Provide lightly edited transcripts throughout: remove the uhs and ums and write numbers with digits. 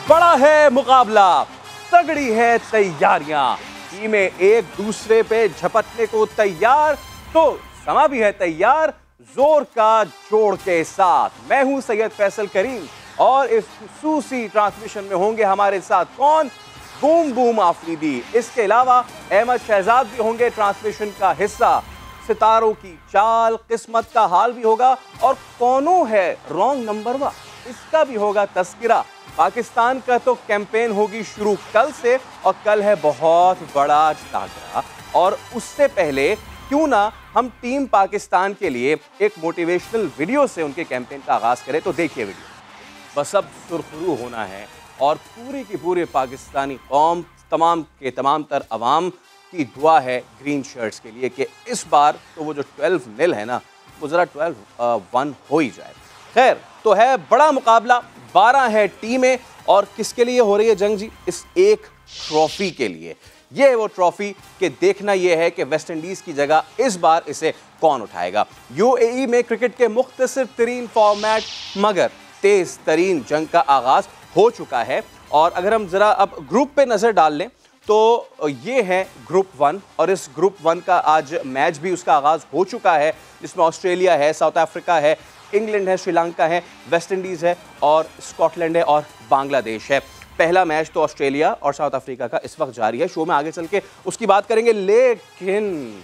बड़ा है मुकाबला, तगड़ी है तैयारियां, टीमें एक दूसरे पे झपटने को तैयार, तो समा भी है तैयार जोर का जोड़ के साथ। मैं हूं सैयद फैसल करीम और इस खुसूसी ट्रांसमिशन में होंगे हमारे साथ कौन? Boom boom Afridi. इसके अलावा अहमद शहजाद भी होंगे ट्रांसमिशन का हिस्सा। सितारों की चाल, किस्मत का हाल भी होगा और कौनों है रॉन्ग नंबर वा, इसका भी होगा तस्किरा। पाकिस्तान का तो कैंपेन होगी शुरू कल से और कल है बहुत बड़ा टाकरा, और उससे पहले क्यों ना हम टीम पाकिस्तान के लिए एक मोटिवेशनल वीडियो से उनके कैंपेन का आगाज करें। तो देखिए वीडियो। बस अब सुरखरू होना है और पूरी की पूरी पाकिस्तानी कौम, तमाम के तमाम तर अवाम की दुआ है ग्रीन शर्ट्स के लिए कि इस बार तो वो जो 12-0 है ना, वो ज़रा 12-1 हो ही जाए। खैर, तो है बड़ा मुकाबला, 12 है टीमें, और किसके लिए हो रही है जंग जी? इस एक ट्रॉफी के लिए। ये है वो ट्रॉफी कि देखना यह है कि वेस्ट इंडीज़ की जगह इस बार इसे कौन उठाएगा। यूएई में क्रिकेट के मुख्तसर तरीन फॉर्मेट मगर तेज़ तरीन जंग का आगाज़ हो चुका है। और अगर हम ज़रा अब ग्रुप पे नज़र डाल लें तो ये है ग्रुप 1, और इस ग्रुप 1 का आज मैच भी उसका आगाज़ हो चुका है, जिसमें ऑस्ट्रेलिया है, साउथ अफ्रीका है, इंग्लैंड है, श्रीलंका है, वेस्ट इंडीज़ है और स्कॉटलैंड है और बांग्लादेश है। पहला मैच तो ऑस्ट्रेलिया और साउथ अफ्रीका का इस वक्त जारी है। शो में आगे चल के उसकी बात करेंगे, लेकिन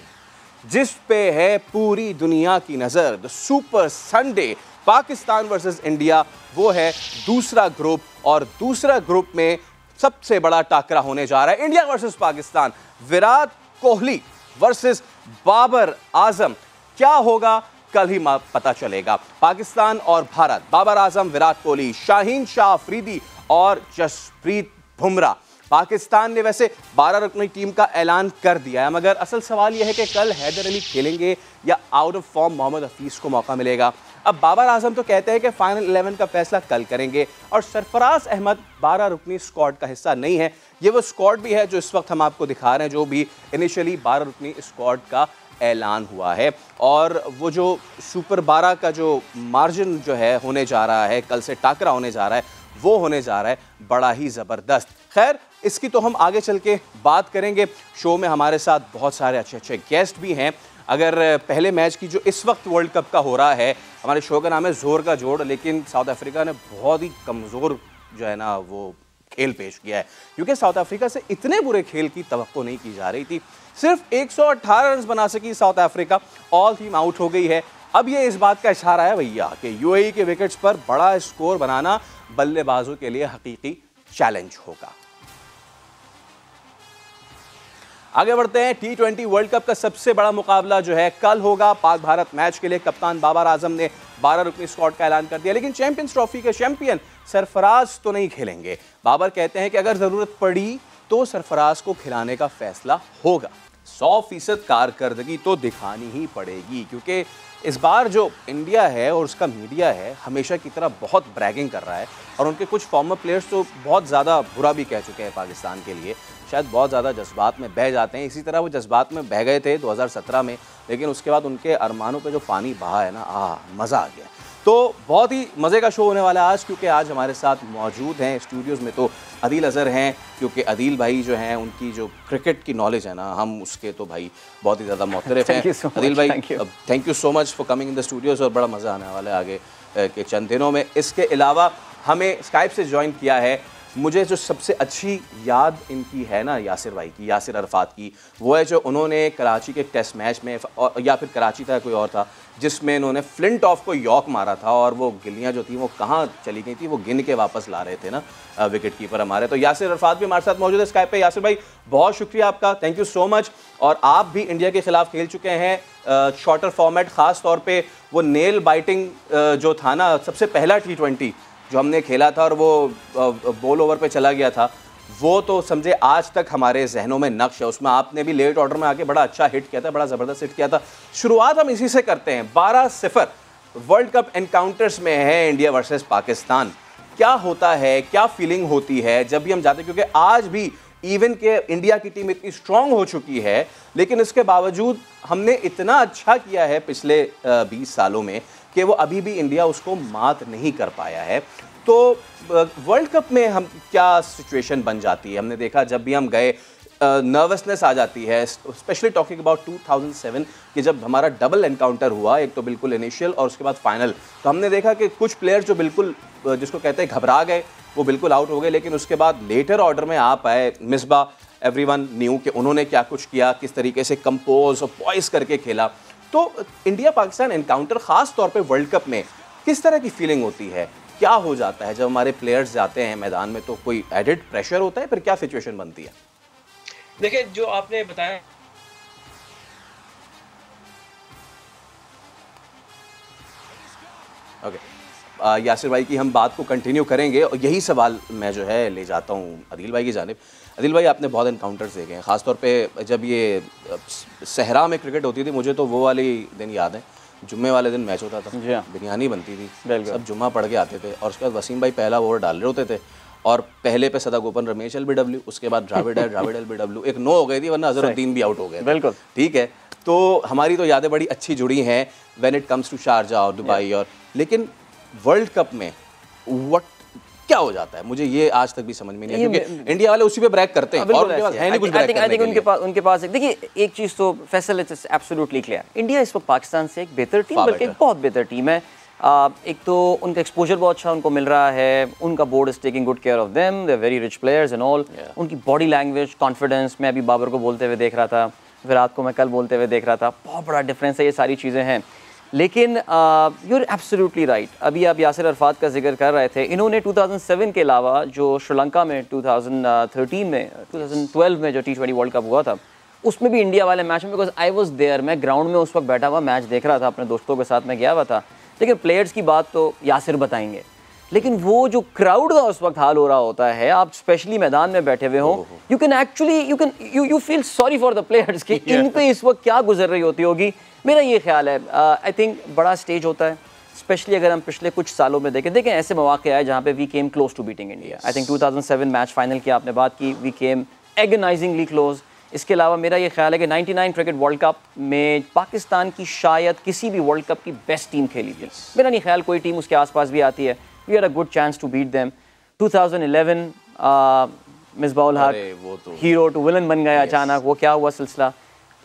जिस पे है पूरी दुनिया की नज़र, the super Sunday Pakistan versus India, वो है दूसरा ग्रुप, और दूसरा ग्रुप में सबसे बड़ा टाकरा होने जा रहा है India versus Pakistan. Virat Kohli versus Babar Azam. क्या होगा कल ही पता चलेगा। पाकिस्तान और भारत, बाबर आजम, विराट कोहली, शाहीन शाह अफरीदी और जसप्रीत बुमराह। पाकिस्तान ने वैसे 12 रुकनी टीम का ऐलान कर दिया है, मगर असल सवाल यह है कि कल हैदर अली खेलेंगे या out of form Mohammad Hafeez को मौका मिलेगा। अब बाबर आजम तो कहते हैं कि फाइनल 11 का फैसला कल करेंगे, और सरफराज अहमद 12 रुकनी स्क्वाड का हिस्सा नहीं है। ये वो स्क्वाड भी है जो इस वक्त हम आपको दिखा रहे हैं, जो भी इनिशियली 12 रुकनी स्क्वाड का ऐलान हुआ है। और वो जो सुपर 12 का जो मार्जिन जो है होने जा रहा है, कल से टाकरा होने जा रहा है, वो होने जा रहा है बड़ा ही ज़बरदस्त। खैर, इसकी तो हम आगे चल के बात करेंगे। शो में हमारे साथ बहुत सारे अच्छे अच्छे गेस्ट भी हैं। अगर पहले मैच की जो इस वक्त वर्ल्ड कप का हो रहा है, हमारे शो का नाम है जोर का जोड़, लेकिन साउथ अफ्रीका ने बहुत ही कमज़ोर जो है ना वो खेल पेश किया है, क्योंकि साउथ अफ्रीका से इतने बुरे खेल की तवक्को नहीं की जा रही थी। सिर्फ 118 रन बना सकी south Africa, all team out हो गई है। अब ये इस बात का इशारा है भैया कि यूएई के विकेट्स पर बड़ा स्कोर बनाना बल्लेबाजों के लिए हकीकी चैलेंज होगा। आगे बढ़ते हैं। T20 वर्ल्ड कप का सबसे बड़ा मुकाबला जो है कल होगा। पाक भारत मैच के लिए कप्तान बाबर आजम ने 12 रुकनी स्क्वाड का ऐलान कर दिया, लेकिन चैंपियंस ट्रॉफी के चैंपियन सरफराज तो नहीं खेलेंगे। बाबर कहते हैं कि अगर ज़रूरत पड़ी तो सरफराज को खिलाने का फैसला होगा। 100% कारकर्दगी तो दिखानी ही पड़ेगी, क्योंकि इस बार जो इंडिया है और उसका मीडिया है हमेशा की तरह बहुत ब्रैगिंग कर रहा है, और उनके कुछ फॉर्मर प्लेयर्स तो बहुत ज़्यादा बुरा भी कह चुके हैं पाकिस्तान के लिए। शायद बहुत ज़्यादा जज्बात में बह जाते हैं। इसी तरह वो जज्बात में बह गए थे 2017 में, लेकिन उसके बाद उनके अरमानों पे जो पानी बहा है ना, मज़ा आ गया। तो बहुत ही मज़े का शो होने वाला है आज, क्योंकि आज हमारे साथ मौजूद हैं स्टूडियोज़ में तो अदील अज़हर हैं, क्योंकि अदील भाई जो हैं उनकी जो क्रिकेट की नॉलेज है ना, हम उसके तो भाई बहुत ही ज़्यादा मोतरफ़ हैं। अदील भाई, thank you so much for coming in the Studios, और बड़ा मज़ा आने वाला है आगे के चंद दिनों में। इसके अलावा हमें स्काइप से ज्वाइन किया है, मुझे जो सबसे अच्छी याद इनकी है ना यासिर भाई की, यासिर अरफात की, वो है जो उन्होंने कराची के टेस्ट मैच में, या फिर कराची था कोई और था, जिसमें इन्होंने फ्लिंट ऑफ को यॉक मारा था, और वो गिल्लियाँ जो थी वो कहाँ चली गई थी, वो गिन के वापस ला रहे थे ना विकेट कीपर हमारे। तो यासिर अरफात भी हमारे साथ मौजूद है स्काइप पे। यासिर भाई, बहुत शुक्रिया आपका, थैंक यू सो मच। और आप भी इंडिया के खिलाफ खेल चुके हैं शॉर्टर फॉर्मेट, ख़ास तौर पर वो नेल बाइटिंग जो था ना, सबसे पहला T20 जो हमने खेला था और वो बॉल ओवर पे चला गया था, वो तो समझे आज तक हमारे जहनों में नक्श है। उसमें आपने भी लेट ऑर्डर में आके बड़ा अच्छा हिट किया था, बड़ा ज़बरदस्त हिट किया था। शुरुआत हम इसी से करते हैं। 12-0 वर्ल्ड कप एनकाउंटर्स में है इंडिया वर्सेस पाकिस्तान। क्या होता है, क्या फीलिंग होती है जब भी हम जाते हैं, क्योंकि आज भी इवन के इंडिया की टीम इतनी स्ट्रांग हो चुकी है, लेकिन इसके बावजूद हमने इतना अच्छा किया है पिछले 20 सालों में कि वो अभी भी इंडिया उसको मात नहीं कर पाया है। तो वर्ल्ड कप में हम क्या सिचुएशन बन जाती है? हमने देखा जब भी हम गए नर्वसनेस आ जाती है, स्पेशली टॉकिंग अबाउट 2007 कि जब हमारा डबल एनकाउंटर हुआ, एक तो बिल्कुल इनिशियल और उसके बाद फाइनल, तो हमने देखा कि कुछ प्लेयर जो बिल्कुल जिसको कहते हैं घबरा गए, वो बिल्कुल आउट हो गए, लेकिन उसके बाद लेटर ऑर्डर में आ पाए। मिसबाह एवरीवन न्यू कि उन्होंने क्या कुछ किया, किस तरीके से कंपोज और पॉइस करके खेला। तो इंडिया पाकिस्तान एनकाउंटर ख़ास तौर पे वर्ल्ड कप में किस तरह की फीलिंग होती है? क्या हो जाता है जब हमारे प्लेयर्स जाते हैं मैदान में? तो कोई एडिड प्रेशर होता है, फिर क्या सिचुएशन बनती है? देखिए, जो आपने बताया ओके, यासिर भाई की हम बात को कंटिन्यू करेंगे और यही सवाल मैं जो है ले जाता हूँ अदील भाई की जानिब। अदील भाई, आपने बहुत एनकाउंटर्स देखे हैं, ख़ासतौर पे जब ये सहरा में क्रिकेट होती थी, मुझे तो वो वाली दिन याद है, जुम्मे वाले दिन मैच होता था, बिरयानी बनती थी, सब जुम्मा पढ़ के आते थे और उसके बाद वसीम भाई पहला ओवर डाल रहे होते थे और पहले पे सदा गोपन रमेश LBW, उसके बाद द्राविड LBW, एक 9 हो गई थी, वरना अजहरुद्दीन भी आउट हो गए। बिल्कुल ठीक है, तो हमारी तो यादें बड़ी अच्छी जुड़ी हैं when it comes to Sharjah और दुबई और, लेकिन वर्ल्ड कप में व्हाट क्या हो जाता है? मुझे ये आज तक भी समझ में नहीं है, क्योंकि इंडिया वाले उसी पे ब्रेक करते हैं और उनके पास है नहीं कुछ ब्रेक करने के लिए। उनके पास देखिए, एक चीज़ तो Faisal is absolutely clear, India इस वक्त पाकिस्तान से एक बेहतर टीम, बल्कि एक बहुत बेहतर टीम है। एक तो उनका एक्सपोजर बहुत अच्छा उनको मिल रहा है, उनका board is taking good care of them, they are very rich players and all. उनकी बॉडी लैंग्वेज, कॉन्फिडेंस, मैं अभी बाबर को बोलते हुए देख रहा था, विराट को मैं कल बोलते हुए देख रहा था, बहुत बड़ा डिफरेंस है, ये सारी चीज़ें हैं। लेकिन यू आर एब्सोल्युटली राइट, अभी आप यासिर अरफात का जिक्र कर रहे थे, इन्होंने 2007 के अलावा जो श्रीलंका में 2013 में 2012 में जो T20 वर्ल्ड कप हुआ था, उसमें भी इंडिया वाले मैच में, बिकॉज आई वॉज देयर, मैं ग्राउंड में उस वक्त बैठा हुआ मैच देख रहा था, अपने दोस्तों के साथ मैं गया हुआ था। लेकिन प्लेयर्स की बात तो यासिर बताएंगे, लेकिन वो जो क्राउड का उस वक्त हाल हो रहा होता है, आप स्पेशली मैदान में बैठे हुए हो, you can actually you feel sorry for the players कि इन पे इस वक्त क्या गुजर रही होती होगी। मेरा ये ख्याल है, आई थिंक बड़ा स्टेज होता है, स्पेशली अगर हम पिछले कुछ सालों में देखें ऐसे मौके आए जहाँ पे we came close to beating India. I think 2007 match final की आपने बात की, वी केम एगनाइजिंगली क्लोज। इसके अलावा मेरा ये ख्याल है कि 99 क्रिकेट वर्ल्ड कप में पाकिस्तान की शायद किसी भी वर्ल्ड कप की बेस्ट टीम खेली थी। मेरा नहीं ख्याल कोई टीम उसके आसपास भी आती है। We are a good chance to beat them. 2011 Misbahul Haq hero to villain बन गया अचानक, वो क्या हुआ सिलसिला।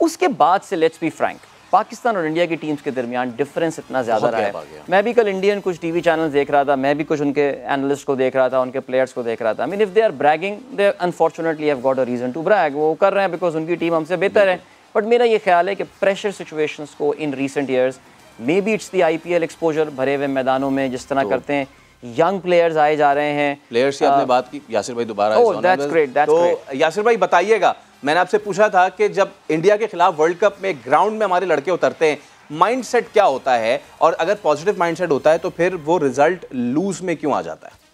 उसके बाद से लेट्स बी फ्रैंक, पाकिस्तान और इंडिया की टीम्स के दरमियान डिफरेंस इतना ज़्यादा रहा है। मैं भी कल इंडियन कुछ टीवी चैनल्स देख रहा था, मैं भी कुछ उनके एनालिस्ट को देख रहा था, उनके प्लेयर्स को देख रहा था। I mean if they are bragging, they unfortunately have got a reason to brag, वो कर रहे हैं बिकॉज उनकी टीम हमसे बेहतर है। बट मेरा ये ख्याल है कि प्रेशर सिचुएशंस को in recent years, may be it's the IPL exposure, भरे हुए मैदानों में जिस तरह करते हैं, यंग प्लेयर्स आए जा रहे हैं। प्लेयर्स की आपने बात की, यासिर भाई दोबारा that's great, that's great. Yasir भाई बताइएगा, मैंने आपसे पूछा था कि जब इंडिया के खिलाफ वर्ल्ड कप में ग्राउंड में हमारे लड़के उतरते हैं, माइंडसेट क्या होता है, और अगर पॉजिटिव माइंडसेट होता है तो फिर वो रिजल्ट लूज में क्यों आ जाता है?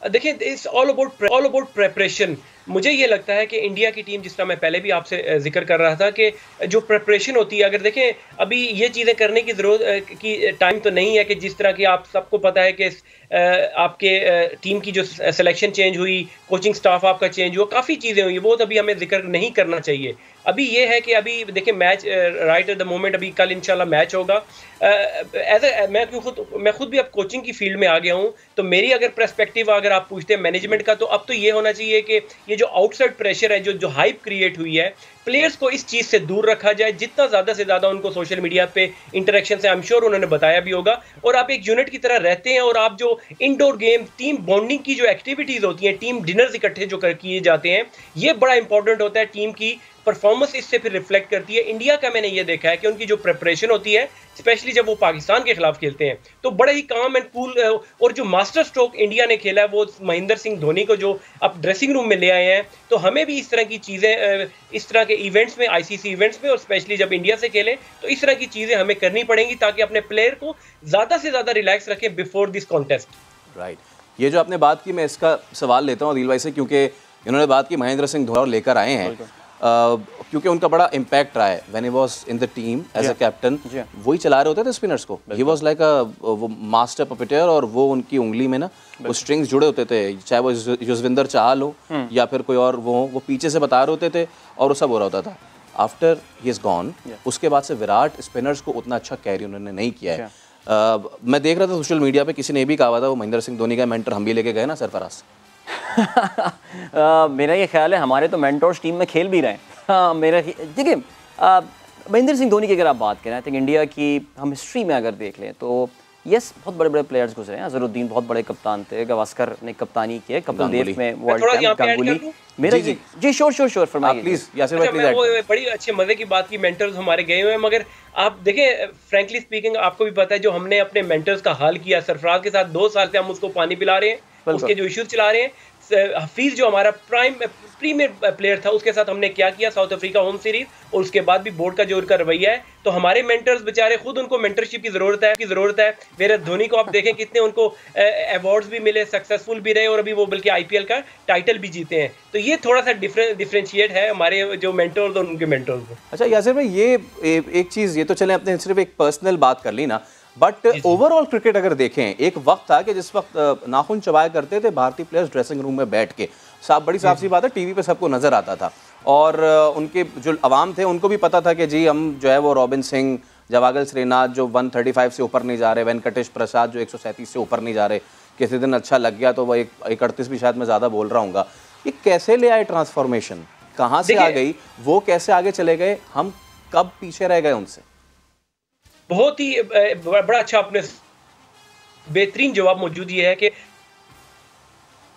देखिए, इट्स ऑल अबाउट प्रेपरेशन। मुझे ये लगता है कि इंडिया की टीम, जिस तरह मैं पहले भी आपसे जिक्र कर रहा था, कि जो प्रेपरेशन होती है, अगर देखें अभी ये चीज़ें करने की ज़रूरत की टाइम तो नहीं है कि जिस तरह की आप सबको पता है कि आपके टीम की जो सिलेक्शन चेंज हुई, कोचिंग स्टाफ आपका चेंज हुआ, काफ़ी चीज़ें हुई, वो तो अभी हमें जिक्र नहीं करना चाहिए। अभी ये है कि अभी देखिए match right at the moment, अभी कल इंशाल्लाह मैच होगा। मैं खुद भी अब कोचिंग की फील्ड में आ गया हूँ, तो मेरी अगर पर्सपेक्टिव अगर आप पूछते हैं मैनेजमेंट का, तो अब तो ये होना चाहिए कि ये जो आउटसाइड प्रेशर है, जो हाइप क्रिएट हुई है, प्लेयर्स को इस चीज़ से दूर रखा जाए, जितना ज़्यादा से ज़्यादा उनको सोशल मीडिया पे इंटरेक्शन से, आई एम श्योर उन्होंने बताया भी होगा, और आप एक यूनिट की तरह रहते हैं, और आप जो इंडोर गेम, टीम बॉन्डिंग की जो एक्टिविटीज़ होती हैं, टीम डिनर्स इकट्ठे जो किए जाते हैं, ये बड़ा इंपॉर्टेंट होता है। टीम की परफॉर्मेंस इससे फिर रिफ्लेक्ट करती है। इंडिया का मैंने ये देखा है कि उनकी जो प्रिपरेशन होती है, स्पेशली जब वो पाकिस्तान के खिलाफ खेलते हैं, तो बड़ा ही काम एंड कूल, और जो मास्टर स्ट्रोक इंडिया ने खेला है वो महेंद्र सिंह धोनी को जो अब ड्रेसिंग रूम में ले आए हैं, तो हमें भी इस तरह की चीज़ें, इस तरह के इवेंट्स में, ICC इवेंट्स में, और स्पेशली जब इंडिया से खेलें, तो इस तरह की चीज़ें हमें करनी पड़ेंगी ताकि अपने प्लेयर को ज़्यादा से ज़्यादा रिलैक्स रखें बिफोर दिस कॉन्टेस्ट। राइट, ये जो आपने बात की, मैं इसका सवाल लेता हूँ अदील भाई से, क्योंकि इन्होंने बात की महेंद्र सिंह धोनी लेकर आए हैं, क्योंकि उनका बड़ा इम्पैक्ट रहा है। When he was in the team as a captain, वही चला रहे होते थे स्पिनर्स को। ही वाज लाइक वो मास्टर पपेटर, और वो उनकी उंगली में ना वो स्ट्रिंग्स जुड़े होते थे, चाहे वो युजवेंद्र चाहल हो या फिर कोई और, वो पीछे से बता रहे होते थे और वो सब हो रहा होता था। आफ्टर ही इज गॉन, उसके बाद से विराट स्पिनर्स को उतना अच्छा कैरी उन्होंने नहीं किया है। मैं देख रहा था सोशल मीडिया पे किसी ने भी कहा था वो महेंद्र सिंह धोनी का मेंटर हम भी लेके गए ना सरफराज। मेरा ये ख्याल है हमारे तो मेंटर्स टीम में खेल भी रहे हैं। हाँ, मेरा देखिए महेंद्र सिंह धोनी की अगर आप बात करें, आई थिंक इंडिया की हम हिस्ट्री में अगर देख लें तो यस बहुत बड़े बड़े प्लेयर्स गुजरे हैं। अजहरुद्दीन बहुत बड़े कप्तान थे, गावस्कर ने कप्तानी की है, कपिल देव में वर्ल्ड कप, गांगुली मेरा जी श्योर फरमाइए प्लीज यासिर भाई प्लीज। वो बड़ी अच्छे मजे की बात की मेंटर्स हमारे गए हुए हैं, मगर आप देखें फ्रैंकली स्पीकिंग आपको भी पता है जो हमने अपने मेंटर्स का हाल किया सरफराज के साथ 2 साल से हम उसको पानी पिला रहे हैं, उसके जो इश्यूज चला रहे हैं। हफीज जो हमारा प्रीमियर प्लेयर था उसके साथ हमने क्या किया साउथ अफ्रीका होम सीरीज, और उसके बाद भी बोर्ड का जो उनका रवैया है, तो हमारे मेंटर्स बेचारे खुद उनको मेंटरशिप की जरूरत है। विराट धोनी को आप देखें कितने उनको अवार्ड्स भी मिले, सक्सेसफुल भी रहे, और अभी वो बल्कि आईपीएल का टाइटल भी जीते हैं। तो ये थोड़ा सा डिफरेंशिएट है हमारे जो मेंटर्स और उनके मेंटर्स में। अच्छा यासिर भाई, ये एक चीज, ये तो चले अपने सिर्फ एक पर्सनल बात कर ली ना, बट ओवरऑल क्रिकेट अगर देखें, एक वक्त था कि जिस वक्त नाखून चबाया करते थे भारतीय प्लेयर्स ड्रेसिंग रूम में बैठ के, बड़ी साफ सी बात है, टीवी पे सबको नजर आता था, और उनके जो अवाम थे उनको भी पता था कि जी हम जो है वो रॉबिन सिंह, जवागल श्रीनाथ जो 135 से ऊपर नहीं जा रहे, वेंकटेश प्रसाद जो 137 से ऊपर नहीं जा रहे, किसी दिन अच्छा लग गया तो वो 138 भी शायद मैं ज़्यादा बोल रहा हूँ। ये कैसे ले आए ट्रांसफॉर्मेशन, कहाँ से आ गई, वो कैसे आगे चले गए, हम कब पीछे रह गए उनसे? बहुत ही बड़ा अच्छा अपने बेहतरीन जवाब मौजूद ये है कि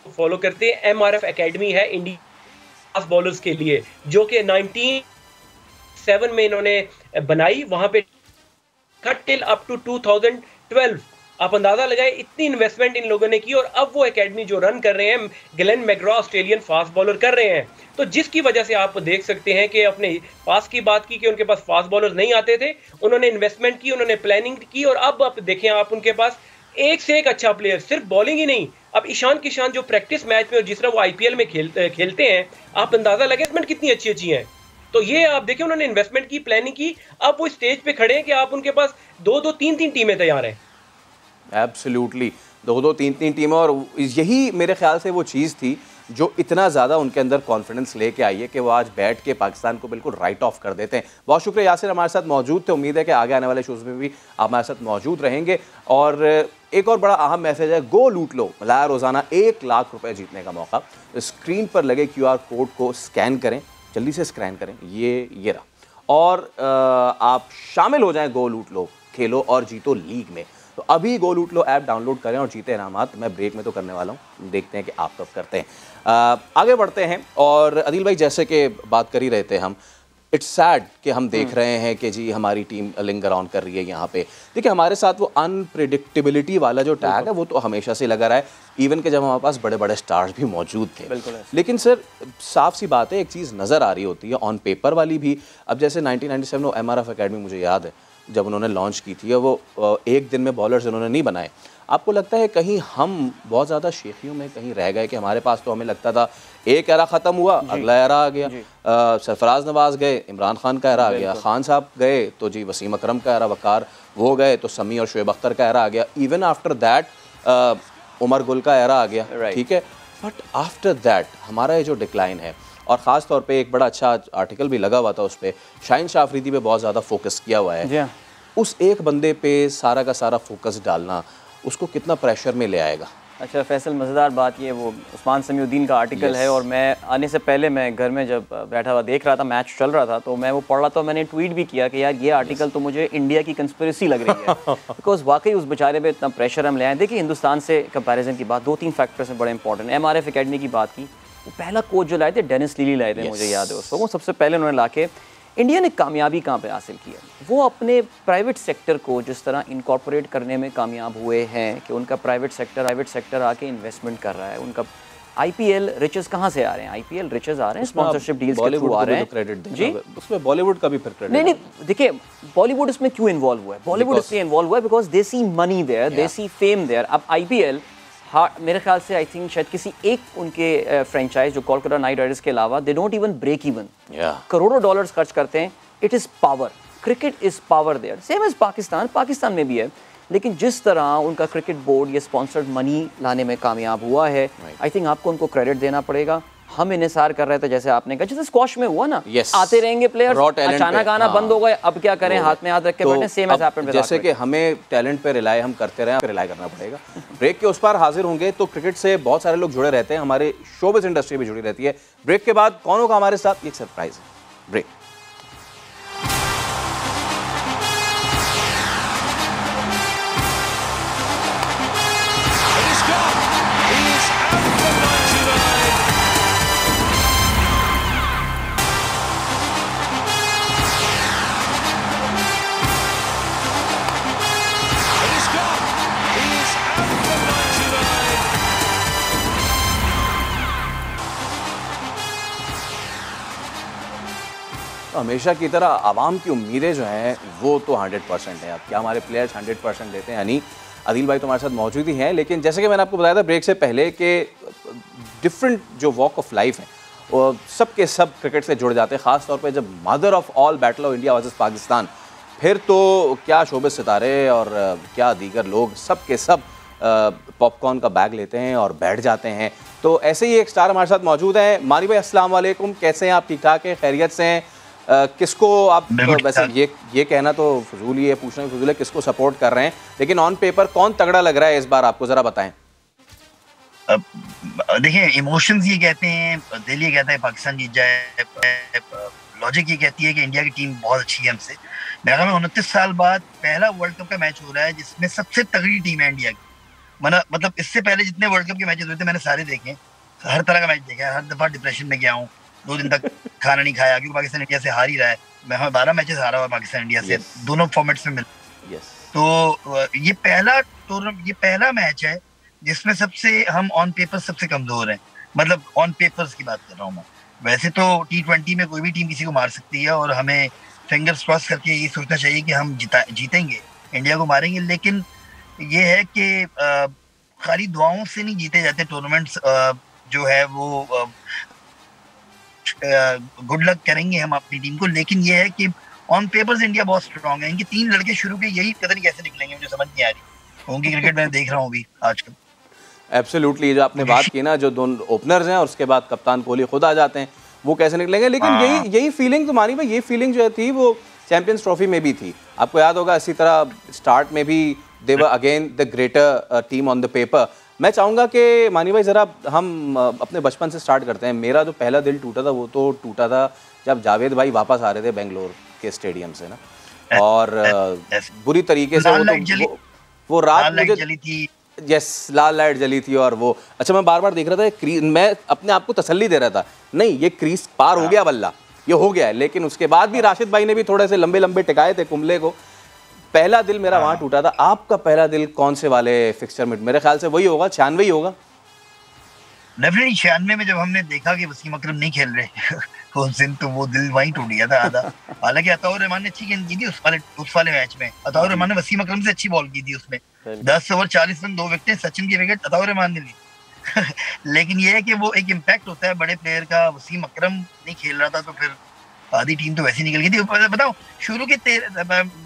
फॉलो करते हैं। एमआरएफ एकेडमी है इंडिया फास्ट बॉलर्स के लिए, जो कि 97 में इन्होंने बनाई, वहां पे टिल अप टू 2012। आप अंदाजा लगाएं इतनी इन्वेस्टमेंट इन लोगों ने की, और अब वो एकेडमी जो रन कर रहे हैं Glenn McGrath Australian fast bowler कर रहे हैं। तो जिसकी वजह से आप देख सकते हैं कि अपने पास की बात की कि उनके पास फास्ट बॉलर नहीं आते थे, उन्होंने इन्वेस्टमेंट की, उन्होंने प्लानिंग की, और अब आप देखें आप उनके पास एक से एक अच्छा प्लेयर, सिर्फ बॉलिंग ही नहीं। अब ईशान किशान जो प्रैक्टिस मैच में और जिस तरह वो आईपीएल में खेलते हैं, आप अंदाजा लगे इन्वेस्टमेंट कितनी अच्छी हैं। तो ये आप देखें उन्होंने इन्वेस्टमेंट की, प्लानिंग की, अब वो स्टेज पे खड़े हैं कि आप उनके पास 2-2, 3-3 टीमें तैयार हैं। एब्सोल्युटली 2-2, 3-3 टीमें, और यही मेरे ख्याल से वो चीज़ थी जो इतना ज़्यादा उनके अंदर कॉन्फिडेंस लेके आई है कि वो आज बैठ के पाकिस्तान को बिल्कुल राइट ऑफ कर देते हैं। बहुत शुक्रिया यासिर, हमारे साथ मौजूद थे। उम्मीद है कि आगे आने वाले शोज़ में भी आप हमारे साथ मौजूद रहेंगे। और एक और बड़ा अहम मैसेज है, गो लूट लो, मिलाया रोज़ाना 1 लाख रुपए जीतने का मौका। स्क्रीन पर लगे QR कोड को स्कैन करें, जल्दी से स्कैन करें, ये रहा, और आप शामिल हो जाएं गो लूट लो, खेलो और जीतो लीग में। तो अभी गो लूट लो ऐप डाउनलोड करें और जीते इनामात। मैं ब्रेक में तो करने वाला हूँ, देखते हैं कि आप कब करते हैं। आगे बढ़ते हैं, और अदिल भाई जैसे कि बात कर ही रहे थे हम, इट्स सैड कि हम देख रहे हैं कि जी हमारी टीम लिंगर ऑन कर रही है यहाँ पे। देखिए हमारे साथ वो अनप्रिडिक्टेबिलिटी वाला जो टैग है वो तो हमेशा से लगा रहा है, इवन कि जब हमारे पास बड़े बड़े स्टार्स भी मौजूद थे। लेकिन सर साफ सी बात है, एक चीज़ नज़र आ रही होती है ऑन पेपर वाली भी। अब जैसे 1997 MRF एकेडमी मुझे याद है जब उन्होंने लॉन्च की थी, वो एक दिन में बॉलर्स उन्होंने नहीं बनाए। आपको लगता है कहीं हम बहुत ज़्यादा शेखियों में कहीं रह गए कि हमारे पास तो हमें लगता था एक एरा ख़त्म हुआ, अगला एरा आ गया, सरफराज नवाज गए, इमरान खान का एरा आ गया, खान साहब गए तो जी वसीम अकरम का एरा, वकार वो गए तो समी और शोएब अख्तर का एरा आ गया, even after that Umar Gul का एरा आ गया, ठीक है। बट आफ्टर दैट हमारा ये जो डिक्लाइन है, और ख़ास तौर पे एक बड़ा अच्छा आर्टिकल भी लगा हुआ था उस पर, शाहीन शाह अफरीदी पे बहुत ज़्यादा फोकस किया हुआ है। उस एक बंदे पे सारा का सारा फोकस डालना उसको कितना प्रेशर में ले आएगा? अच्छा फैसल, मज़ेदार बात ये वो उस्मान समीउद्दीन का आर्टिकल है, और मैं आने से पहले मैं घर में जब बैठा हुआ देख रहा था, मैच चल रहा था, तो मैं वो पढ़ रहा था, मैंने ट्वीट भी किया कि यार ये आर्टिकल तो मुझे इंडिया की कंस्पिरेसी लग रही है, बिकॉज वाकई उस बेचारे पे इतना प्रेशर हम ले आए। देखिए हिंदुस्तान से कंपैरिजन की बात 2-3 फैक्टर्स में बड़े इंपॉर्टेंट है। MRF एकेडमी की बात की, वो पहला कोच जो लाए थे डेनिस लीली लाए थे, मुझे याद है उस वक्त। वो सबसे पहले उन्होंने ला के इंडिया ने कामयाबी कहाँ पे हासिल की है, वो अपने प्राइवेट सेक्टर को जिस तरह इनकॉर्पोरेट करने में कामयाब हुए हैं कि उनका प्राइवेट सेक्टर आके इन्वेस्टमेंट कर रहा है। उनका IPL रिचेस कहाँ से आ रहे हैं? IPL रिचेस आ रहे हैं स्पॉन्सरशिप डील्स के थ्रू आ रहे हैं जी। उसमें बॉलीवुड का भी फिर क्रेडिट नहीं, देखिए बॉलीवुड इसमें क्यों इन्वॉल्व हुआ है? बॉलीवुड इसलिए इन्वॉल्व हुआ है because they see money there, they see fame there. अब IPL मेरे ख्याल से आई थिंक शायद किसी एक उनके फ्रेंचाइज जो कोलकाता नाइट राइडर्स के अलावा they don't even break even, करोड़ों डॉलर्स खर्च करते हैं। It is power, cricket is power there, same as Pakistan में भी है। लेकिन जिस तरह उनका क्रिकेट बोर्ड ये स्पॉन्सर्ड मनी लाने में कामयाब हुआ है, आई थिंक आपको उनको क्रेडिट देना पड़ेगा। हम इन्हिसार कर रहे थे, जैसे आपने कहा, जैसे स्क्वॉश में हुआ ना, yes. आते रहेंगे प्लेयर्स, अचानक आना बंद हो गए, अब क्या करें, हाथ में हाथ रख के बैठे, सेम एज हैपेंड विद जैसे कि हमें टैलेंट पे रिलाय हम करते रहे, रिलाय करना पड़ेगा। ब्रेक के उस पार हाजिर होंगे तो क्रिकेट से बहुत सारे लोग जुड़े रहते हैं, हमारे शोबिज़ इंडस्ट्री भी जुड़ी रहती है। ब्रेक के बाद कौन होगा हमारे साथ, ये सरप्राइज है। ब्रेक। हमेशा की तरह आवाम की उम्मीदें जो हैं वो तो 100% है। अब क्या हमारे प्लेयर्स 100% देते हैं या नहीं, आदिल भाई तो हमारे साथ मौजूद ही हैं, लेकिन जैसे कि मैंने आपको बताया था ब्रेक से पहले कि डिफरेंट जो वॉक ऑफ लाइफ है वो सब के सब क्रिकेट से जुड़ जाते हैं, ख़ास तौर पे जब mother of all battle of India versus Pakistan, फिर तो क्या शोबिज़ सितारे और क्या दीगर लोग सब के सब पॉपकॉर्न का बैग लेते हैं और बैठ जाते हैं। तो ऐसे ही एक स्टार हमारे साथ मौजूद है। मानी भाई अस्सलाम वालेकुम, कैसे हैं आप? ठीक ठाक हैं, खैरियत से हैं? किसको आप, वैसे ये कहना तो फजूल ही है, पूछना भी फजूल है, किसको सपोर्ट कर रहे हैं, लेकिन ऑन पेपर कौन तगड़ा लग रहा है इस बार आपको, जरा बताएं। देखिए, इमोशंस ये कहते हैं, दिल ये कहता है पाकिस्तान जीत जाए, लॉजिक ये कहती है कि इंडिया की टीम बहुत अच्छी है हमसे। मेरे ख्याल में 29 साल बाद पहला वर्ल्ड कप का मैच हो रहा है जिसमें सबसे तगड़ी टीम है इंडिया की। मतलब इससे पहले जितने वर्ल्ड कप के मैचेस हुए थे मैंने सारे देखे, हर तरह का मैच देखा है, हर दफा डिप्रेशन में गया हूँ, 2 दिन तक खाना नहीं खाया क्योंकि पाकिस्तान इंडिया से हार ही रहा है। मैं 12 मैचेस हारा हुआ पाकिस्तान इंडिया से, दोनों फॉर्मेट्स में मिल। तो ये पहला मैच है जिसमें सबसे हम ऑन पेपर सबसे कमजोर हैं, मतलब ऑन पेपर्स की बात कर रहा हूँ मैं। वैसे तो T20 में कोई भी टीम किसी को मार सकती है और हमें फिंगर्स क्रॉस करके ये सोचना चाहिए कि हम जीतेंगे, इंडिया को मारेंगे, लेकिन ये है कि खाली दुआओं से नहीं जीते जाते टूर्नामेंट्स। जो है वो गुड लक करेंगे हम अपनी टीम को, लेकिन ये है कि ऑन पेपर्स इंडिया बहुत स्ट्रांग है। इनके 3 लड़के शुरू के यही पता नहीं कैसे निकलेंगे, मुझे समझ नहीं आ रही। उनकी क्रिकेट मैं देख रहा हूँ अभी आजकल। एब्सोल्युटली, जो आपने बात की ना, जो 2 ओपनर्स हैं और उसके बाद कप्तान कोहली खुद आ जाते हैं, वो कैसे निकलेंगे, लेकिन यही फीलिंग तो मानी भाई, ये फीलिंग जो थी वो चैंपियंस ट्रॉफी में भी थी। आपको याद होगा इसी तरह स्टार्ट में भी they were again the greater team on the paper. मैं चाहूँगा कि मानी भाई ज़रा हम अपने बचपन से स्टार्ट करते हैं। मेरा जो पहला दिल टूटा था वो तो टूटा था जब जावेद भाई वापस आ रहे थे बेंगलोर के स्टेडियम से ना, और बुरी तरीके से वो रात मुझे जली थी, लाल लाइट जली थी। और वो अच्छा, मैं बार बार देख रहा था, मैं अपने आप को तसल्ली दे रहा था, नहीं ये क्रीज पार हो गया, बल्ला ये हो गया है। लेकिन उसके बाद भी राशिद भाई ने भी थोड़े से लंबे लंबे टिकाए थे कुंबले को। पहला दिल मेरा वहां टूटा था। आपका पहला दिल कौन से वाले फिक्सचर में? मेरे ख्याल से वही होगा, 96 ही होगा। डेफिनेटली 96 में जब हमने देखा कि वसीम अकरम नहीं खेल रहे उस दिन तो वो दिल वहीं टूट गया था आधा। हालांकि अताउर रहमान ने अच्छी गेंद की थी उस वाले मैच में। अताउर रहमान ने वसीम अकरम से अच्छी बॉल की थी उसमें, 10 ओवर 40 रन 2 विकेटें, सचिन की विकेट अताउर रहमान ने ली। लेकिन ये है कि वो एक इम्पैक्ट होता है बड़े प्लेयर का। वसीम अकरम नहीं खेल रहा था तो फिर आधी टीम तो वैसी निकल गई थी। बताओ, शुरू के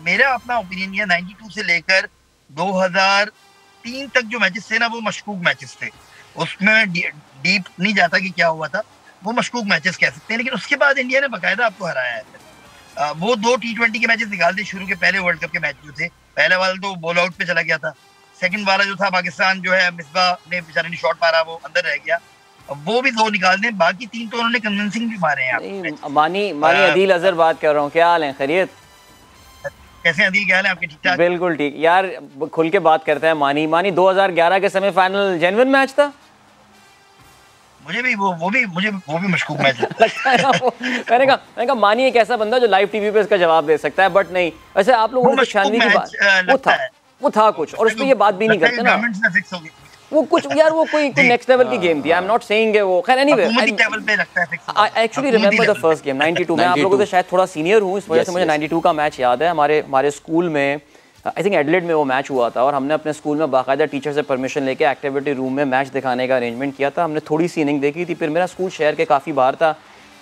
मेरा अपना ओपिनियन ये 92 से लेकर 2003 तक जो मैचेस थे ना, वो मशकूक मैचेस थे। उसमें डीप नहीं जाता कि क्या हुआ था, वो मशकूक मैचेस कह सकते हैं। लेकिन उसके बाद इंडिया ने बाकायदा आपको हराया है। वो 2 T20 के मैचेस निकाल दिए शुरू के पहले वर्ल्ड कप के मैच जो थे। पहला वाला तो बॉल आउट पे चला गया था, सेकंड वाला जो था पाकिस्तान जो है मिसबा ने बेचारे ने शॉट मारा, वो अंदर रह गया, वो भी 2 निकाल दें, बाकी 3 तो उन्होंने कन्विंसिंग भी मारे हैं। मानी अदील अजहर बात कर रहा हूँ, क्या हाल है? खैरियत? कैसे अदील, क्या हाल है आपके? ठीक ठाक, बिल्कुल ठीक यार, खुल के बात करते हैं। मानी 2011 के सेमीफाइनल जेन्युइन मैच था। मुझे भी वो भी मशकूक मैच लगता है ना वो। मैंने कहा मानी एक ऐसा बंदा जो लाइव टीवी पे इसका जवाब दे सकता है, बट नहीं। वैसे आप लोगों ने 96 की बात, वो था कुछ, और उसमें ये बात भी नहीं करते ना, वो कुछ यार वो कोई नेक्स्ट लेवल की गेम थी। आई एम नॉट सेइंग वो, खैर anyway, I actually remember the first game 92 में। आप लोगों से शायद थोड़ा सीनियर हूँ, इस वजह से मुझे 92 का मैच याद है। हमारे स्कूल में आई थिंक एडिलेड में वो मैच हुआ था, और हमने अपने स्कूल में बाकायदा टीचर से परमिशन लेके एक्टिविटी रूम में मैच दिखाने का अरेंजमेंट किया था। हमने थोड़ी सी इनिंग देखी थी, फिर मेरा स्कूल शहर के काफ़ी बाहर था।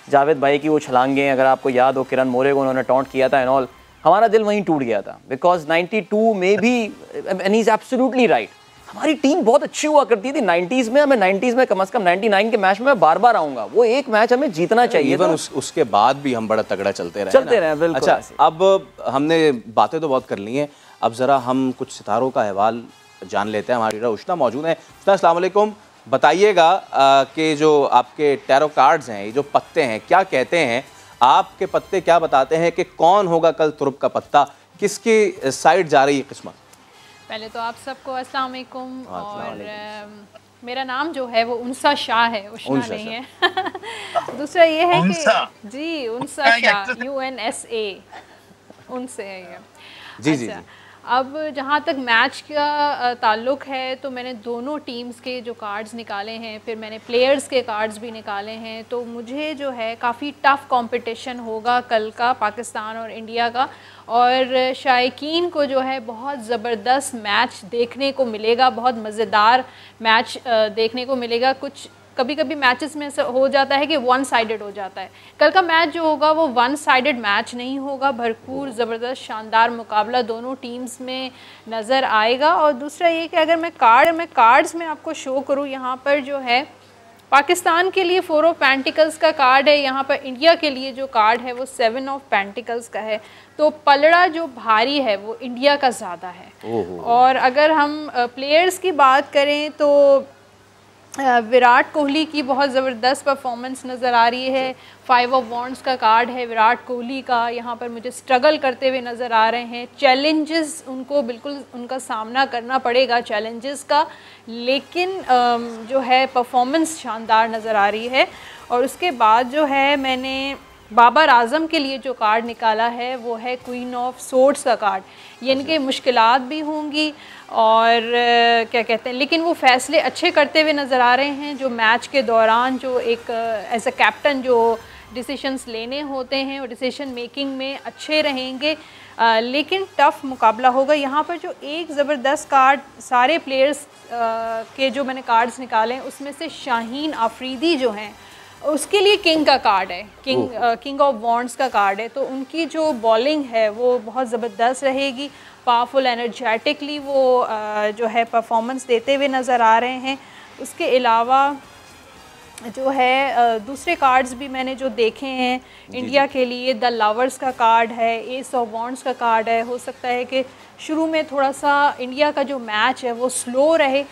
जावेद भाई की वो छलांगें, अगर आपको याद हो, किरण मोरे को उन्होंने टॉन्ट किया था एंड ऑल, हमारा दिल वहीं टूट गया था। बिकॉज 92 में भी, and he is absolutely right, हमारी टीम बहुत अच्छी हुआ करती थी 90s में, हमें 90s में कम से कम 99 के मैच में बार बार आऊंगा, वो एक मैच हमें जीतना चाहिए। इवन उसके बाद भी हम बड़ा तगड़ा चलते रहे बिल्कुल। अच्छा, अब हमने बातें तो बहुत कर ली हैं, अब जरा हम कुछ सितारों का अहवाल जान लेते हैं। हमारी उष्णा मौजूद है। उष्णा, अस्सलाम वालेकुम। बताइएगा कि जो आपके टैरो कार्ड्स हैं, ये जो पत्ते हैं, क्या कहते हैं? आपके पत्ते क्या बताते हैं कि कौन होगा कल तुरुप का पत्ता, किसकी साइड जा रही है किस्मत? पहले तो आप सबको अस्सलाम वालेकुम, और मेरा नाम जो है वो उनसा शाह है, उष्णा नहीं है। दूसरा ये है कि जी उनसा शाह, UNSA, उनसे है ये। जी जी। अब जहाँ तक मैच का ताल्लुक है, तो मैंने दोनों टीम्स के जो कार्ड्स निकाले हैं, फिर मैंने प्लेयर्स के कार्ड्स भी निकाले हैं, तो मुझे जो है काफ़ी टफ़ कंपटीशन होगा कल का पाकिस्तान और इंडिया का, और शायकीन को जो है बहुत ज़बरदस्त मैच देखने को मिलेगा, बहुत मज़ेदार मैच देखने को मिलेगा। कुछ कभी कभी मैचेस में ऐसा हो जाता है कि वन साइडेड हो जाता है, कल का मैच जो होगा वो वन साइडेड मैच नहीं होगा, भरपूर ज़बरदस्त शानदार मुकाबला दोनों टीम्स में नज़र आएगा। और दूसरा ये कि अगर मैं कार्ड्स में आपको शो करूँ, यहाँ पर जो है पाकिस्तान के लिए 4 ऑफ पेंटिकल्स का कार्ड है, यहाँ पर इंडिया के लिए जो कार्ड है वो 7 ऑफ पेंटिकल्स का है, तो पलड़ा जो भारी है वो इंडिया का ज़्यादा है। और अगर हम प्लेयर्स की बात करें तो विराट कोहली की बहुत ज़बरदस्त परफॉर्मेंस नज़र आ रही है, 5 ऑफ वॉन्ड्स का कार्ड है विराट कोहली का, यहाँ पर मुझे स्ट्रगल करते हुए नज़र आ रहे हैं, चैलेंजेस उनको बिल्कुल उनका सामना करना पड़ेगा चैलेंजेस का, लेकिन जो है परफॉर्मेंस शानदार नज़र आ रही है। और उसके बाद जो है मैंने बाबर आज़म के लिए जो कार्ड निकाला है वो है क्वीन ऑफ सोर्ड्स का कार्ड, यानी कि मुश्किलात भी होंगी और क्या कहते हैं, लेकिन वो फैसले अच्छे करते हुए नज़र आ रहे हैं, जो मैच के दौरान जो एक एज अ कैप्टन जो डिसीशंस लेने होते हैं और डिसीजन मेकिंग में अच्छे रहेंगे, लेकिन टफ़ मुकाबला होगा। यहाँ पर जो एक ज़बरदस्त कार्ड सारे प्लेयर्स के जो मैंने कार्ड्स निकाले हैं उसमें से शाहीन आफरीदी जो हैं उसके लिए किंग का कार्ड है, किंग ऑफ वॉन्ड्स का कार्ड है, तो उनकी जो बॉलिंग है वो बहुत ज़बरदस्त रहेगी, पावरफुल एनर्जेटिकली वो जो है परफॉर्मेंस देते हुए नज़र आ रहे हैं। उसके अलावा जो है दूसरे कार्ड्स भी मैंने जो देखे हैं इंडिया के लिए, द लवर्स का कार्ड है, एस ऑफ वॉन्ड्स का कार्ड है, हो सकता है कि शुरू में थोड़ा सा इंडिया का जो मैच है वो स्लो रहे,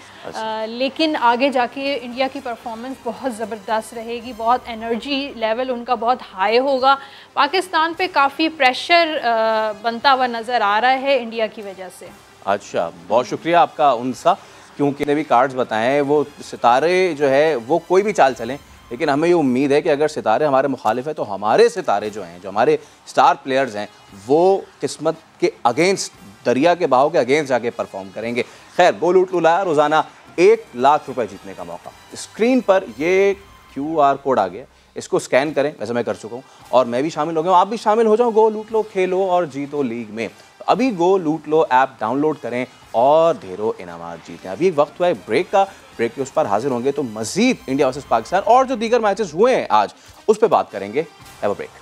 लेकिन आगे जाके इंडिया की परफॉर्मेंस बहुत ज़बरदस्त रहेगी, बहुत एनर्जी लेवल उनका बहुत हाई होगा, पाकिस्तान पे काफ़ी प्रेशर बनता हुआ नज़र आ रहा है इंडिया की वजह से। अच्छा, बहुत शुक्रिया आपका उनसा, क्योंकि ने भी कार्ड्स बताए हैं, वो सितारे जो है वो कोई भी चाल चलें, लेकिन हमें ये उम्मीद है कि अगर सितारे हमारे मुखालिफ हैं तो हमारे सितारे जो हैं, जो हमारे स्टार प्लेयर्स हैं, वो किस्मत के अगेंस्ट, दरिया के बहाव के अगेंस्ट जाके परफॉर्म करेंगे। खैर, गो लूट लाया रोज़ाना 1 लाख रुपए जीतने का मौका। स्क्रीन पर ये QR कोड आ गया, इसको स्कैन करें, वैसे मैं कर चुका हूँ, और मैं भी शामिल हो गया हूँ, आप भी शामिल हो जाओ। गो लूट लो, खेलो और जीतो लीग में। तो अभी गो लूट लो ऐप डाउनलोड करें और ढेरों इनामात जीतें। अभी वक्त हुआ है ब्रेक का, ब्रेक के उस पर हाजिर होंगे तो मजीद इंडिया वर्सेस पाकिस्तान और जो दीगर मैचेस हुए हैं आज उस पर बात करेंगे। Have a break.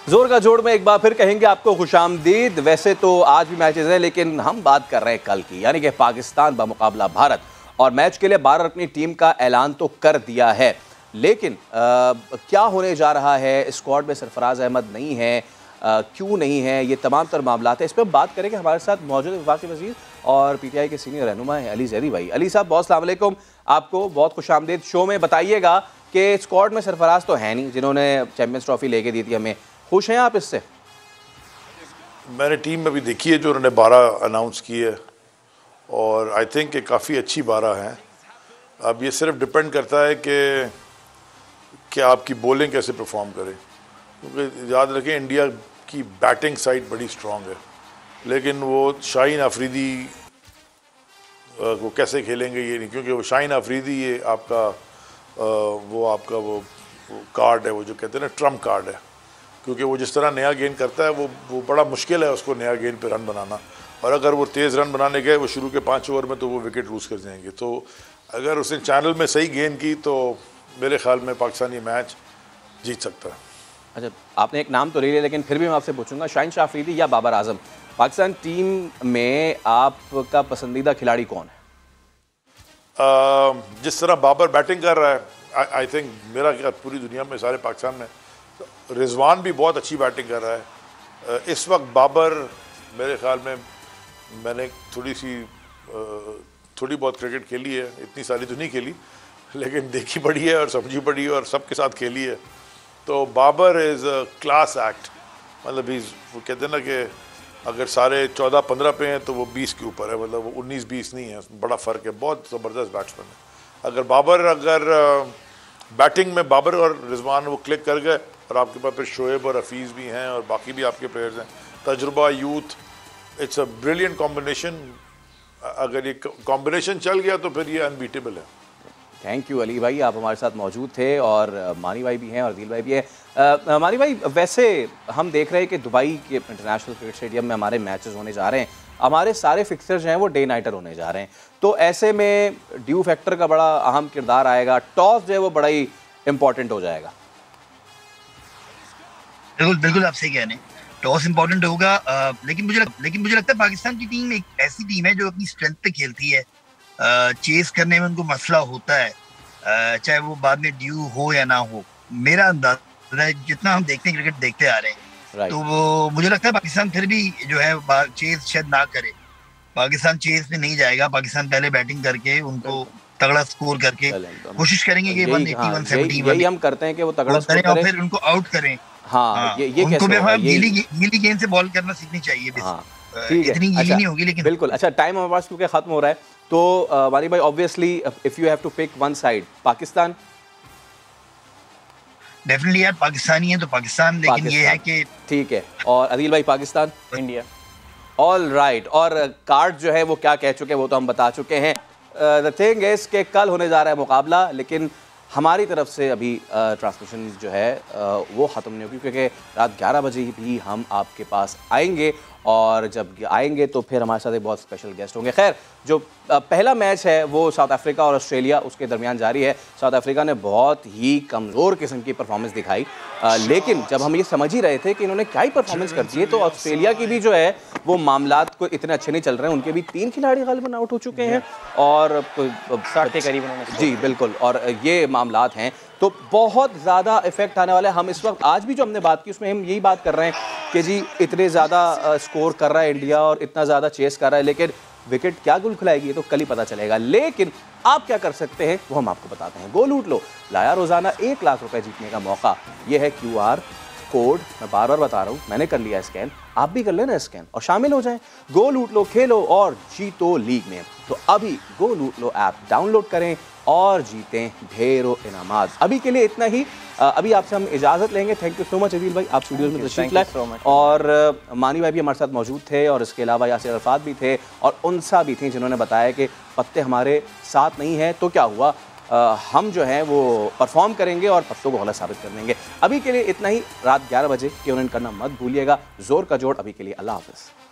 जोर का जोड़ में एक बार फिर कहेंगे आपको खुशामदीद। वैसे तो आज भी मैचेस हैं, लेकिन हम बात कर रहे हैं कल की, यानी कि पाकिस्तान बमुकाबला भारत, और मैच के लिए 12 रकनी टीम का ऐलान तो कर दिया है, लेकिन क्या होने जा रहा है, स्क्वाड में सरफराज अहमद नहीं है, क्यों नहीं है, ये तमाम तर मामला है। इस पर बात करेंगे। हमारे साथ मौजूद वफाकी वज़ीर और PTI के सीनियर रहनुमा हैं अली ज़ैदी भाई। अली साहब, बहुत अस्सलाम वालेकुम, आपको बहुत खुशामदीद शो में। बताइएगा कि स्क्वाड में सरफराज तो है नहीं, जिन्होंने चैम्पियंस ट्रॉफी लेके दी थी हमें, खुश हैं आप इससे? मैंने टीम में भी देखी है जो उन्होंने 12 अनाउंस की है, और आई थिंक कि काफ़ी अच्छी 12 हैं। अब ये सिर्फ डिपेंड करता है कि आपकी बॉलिंग कैसे परफॉर्म करे, क्योंकि याद रखें इंडिया की बैटिंग साइड बड़ी स्ट्रॉन्ग है, लेकिन वो शाहीन आफरीदी वो कैसे खेलेंगे ये नहीं, क्योंकि वो शाहीन अफरीदी ये आपका वो कार्ड है, वो जो कहते हैं ना ट्रम्प कार्ड है, क्योंकि वो जिस तरह नया गेंद करता है वो बड़ा मुश्किल है उसको नया गेंद पे रन बनाना, और अगर वो तेज़ रन बनाने गए वो शुरू के 5 ओवर में तो वो विकेट लूज़ कर जाएंगे। तो अगर उसने चैनल में सही गेंद की तो मेरे ख्याल में पाकिस्तान ये मैच जीत सकता है। अच्छा, आपने एक नाम तो ले लिया, लेकिन फिर भी मैं आपसे पूछूंगा, शाहीन शाह अफरीदी या बाबर आजम, पाकिस्तान टीम में आपका पसंदीदा खिलाड़ी कौन है? जिस तरह बाबर बैटिंग कर रहा है, आई थिंक मेरा ख्याल पूरी दुनिया में सारे पाकिस्तान में रिजवान भी बहुत अच्छी बैटिंग कर रहा है। इस वक्त बाबर मेरे ख्याल में, मैंने थोड़ी बहुत क्रिकेट खेली है, इतनी सारी तो नहीं खेली, लेकिन देखी पड़ी है और समझी पड़ी है और सबके साथ खेली है। तो Babar is a class act, मतलब वो कहते हैं ना कि अगर सारे 14-15 पे हैं तो वो 20 के ऊपर है, मतलब वो 19-20 नहीं है, बड़ा फ़र्क है, बहुत ज़बरदस्त बैट्समैन है। अगर बैटिंग में बाबर और रिजवान वो क्लिक कर गए, और आपके पास फिर शोएब और हफीज़ भी हैं और बाकी भी आपके प्लेयर्स हैं, तजुर्बा, youth, it's a brilliant combination. अगर ये कॉम्बिनेशन चल गया तो फिर ये अनबीटेबल है। थैंक यू अली भाई, आप हमारे साथ मौजूद थे, और मानी भाई भी हैं और दिल भाई भी है। मानी भाई, वैसे हम देख रहे हैं कि दुबई के इंटरनेशनल क्रिकेट स्टेडियम में हमारे मैचेस होने जा रहे हैं, हमारे सारे फिक्सर्स हैं वो डे नाइटर होने जा रहे हैं, तो ऐसे में ड्यू फैक्टर का बड़ा अहम किरदार आएगा, टॉस जो है वो बड़ा ही इंपॉर्टेंट हो जाएगा। बिल्कुल आप सही कह रहे हैं, टॉस इंपॉर्टेंट होगा, लेकिन मुझे लगता है पाकिस्तान की टीम एक ऐसी टीम है जो अपनी स्ट्रेंथ पे खेलती है। चेस करने में उनको मसला होता है, चाहे वो बाद में ड्यू हो या ना हो। मेरा अंदाजा है, जितना हम देखते हैं क्रिकेट देखते आ रहे हैं, तो वो मुझे लगता है पाकिस्तान फिर भी जो है चेस शायद ना करे, पाकिस्तान चेस पे नहीं जाएगा। पाकिस्तान पहले बैटिंग करके उनको तगड़ा स्कोर करके कोशिश करेंगे कि 180-170 यही हम करते हैं कि वो तगड़ा स्कोर करें और फिर उनको आउट करें। हाँ, ये उनको गीली गेंद से बॉल करना सीखनी चाहिए। ठीक है, इतनी गीली नहीं होगी लेकिन बिल्कुल। अच्छा, टाइम हमारे पास क्योंकि खत्म हो रहा है, तो मानी भाई, obviously if you have to pick one side, Pakistan definitely यार पाकिस्तानी है तो पाकिस्तान, लेकिन ये है कि ठीक है। और अदील भाई, पाकिस्तान, इंडिया। All right. और कार्ड जो है वो क्या कह चुके हैं वो तो हम बता चुके हैं। द थिंग इज के कल होने जा रहा है मुकाबला, लेकिन हमारी तरफ से अभी ट्रांसमिशन जो है वो ख़त्म नहीं होगी, क्योंकि रात 11 बजे भी हम आपके पास आएंगे, और जब आएंगे तो फिर हमारे साथ एक बहुत स्पेशल गेस्ट होंगे। खैर, जो पहला मैच है वो साउथ अफ्रीका और ऑस्ट्रेलिया उसके दरमियान जारी है। साउथ अफ्रीका ने बहुत ही कमज़ोर किस्म की परफॉर्मेंस दिखाई, लेकिन जब हम ये समझ ही रहे थे कि इन्होंने क्या ही परफॉर्मेंस कर दी है, तो ऑस्ट्रेलिया की भी जो है वो मामलात को इतने अच्छे नहीं चल रहे हैं, उनके भी 3 खिलाड़ी गालिबन आउट हो चुके हैं, और 60 के करीब उन्होंने, जी बिल्कुल, और ये मामलात हैं, तो बहुत ज़्यादा इफेक्ट आने वाला है। हम इस वक्त आज भी जो हमने बात की उसमें हम यही बात कर रहे हैं कि जी इतने ज़्यादा स्कोर कर रहा है इंडिया और इतना ज़्यादा चेस कर रहा है, लेकिन विकेट क्या गुल खिलाएगी ये तो कल ही पता चलेगा। लेकिन आप क्या कर सकते हैं वो हम आपको बताते हैं। गो लूट लो, लाया रोजाना 1 लाख रुपए जीतने का मौका। ये है QR कोड, मैं बार बार बता रहा हूँ, मैंने कर लिया स्कैन, आप भी कर लेना स्कैन और शामिल हो जाएं। गो लूट लो, खेलो और जीतो लीग में। तो अभी गो लूट लो ऐप डाउनलोड करें और जीतें ढेरों इनामात। अभी के लिए इतना ही, अभी आपसे हम इजाज़त लेंगे। Thank you so much Adeel भाई, आप स्टूडियो में तशरीफ लाए, और मानी भाई भी हमारे साथ मौजूद थे, और इसके अलावा यासिर अरफात भी थे और उनसा भी थी, जिन्होंने बताया कि पत्ते हमारे साथ नहीं हैं तो क्या हुआ, हम जो है वो परफॉर्म करेंगे और पत्तों को गलत साबित कर देंगे। अभी के लिए इतना ही, रात 11 बजे ट्यून इन करना मत भूलिएगा। जोर का जोड़, अभी के लिए अल्लाह हाफ़िज़।